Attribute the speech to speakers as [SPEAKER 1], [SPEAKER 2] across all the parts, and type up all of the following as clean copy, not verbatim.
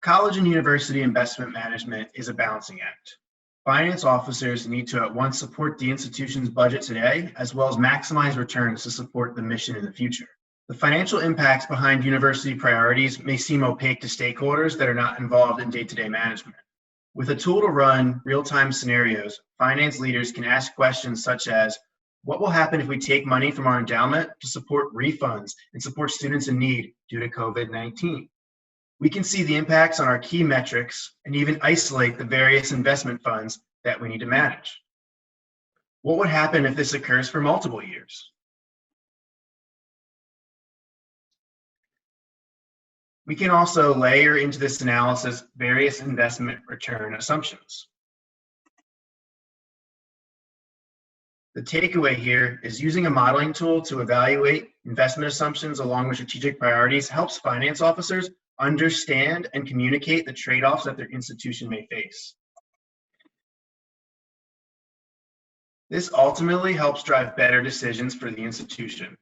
[SPEAKER 1] College and university investment management is a balancing act. Finance officers need to at once support the institution's budget today, as well as maximize returns to support the mission in the future. The financial impacts behind university priorities may seem opaque to stakeholders that are not involved in day-to-day management. With a tool to run real-time scenarios, finance leaders can ask questions such as, what will happen if we take money from our endowment to support refunds and support students in need due to COVID-19? We can see the impacts on our key metrics and even isolate the various investment funds that we need to manage. What would happen if this occurs for multiple years? We can also layer into this analysis various investment return assumptions. The takeaway here is using a modeling tool to evaluate investment assumptions along with strategic priorities helps finance officers understand and communicate the trade-offs that their institution may face. This ultimately helps drive better decisions for the institution.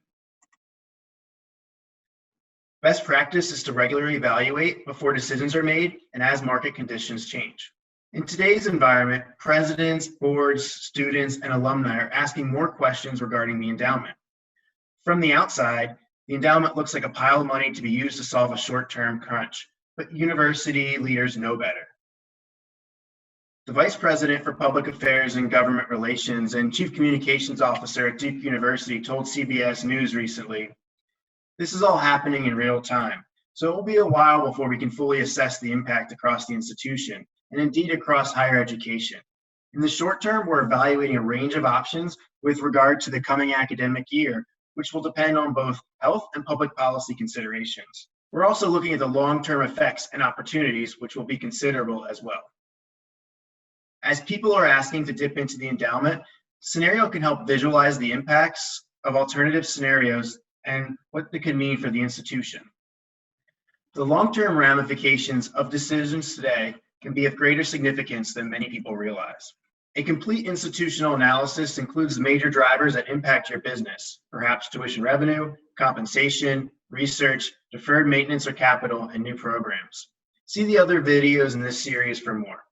[SPEAKER 1] Best practice is to regularly evaluate before decisions are made and as market conditions change. In today's environment, presidents, boards, students, and alumni are asking more questions regarding the endowment. From the outside, the endowment looks like a pile of money to be used to solve a short-term crunch, but university leaders know better. The Vice President for Public Affairs and Government Relations and Chief Communications Officer at Duke University told CBS News recently, "This is all happening in real time, so it will be a while before we can fully assess the impact across the institution, and indeed across higher education. In the short term, we're evaluating a range of options with regard to the coming academic year, which will depend on both health and public policy considerations. We're also looking at the long-term effects and opportunities, which will be considerable as well." As people are asking to dip into the endowment, Synario can help visualize the impacts of alternative scenarios and what they could mean for the institution. The long-term ramifications of decisions today can be of greater significance than many people realize. A complete institutional analysis includes the major drivers that impact your business, perhaps tuition revenue, compensation, research, deferred maintenance or capital, and new programs. See the other videos in this series for more.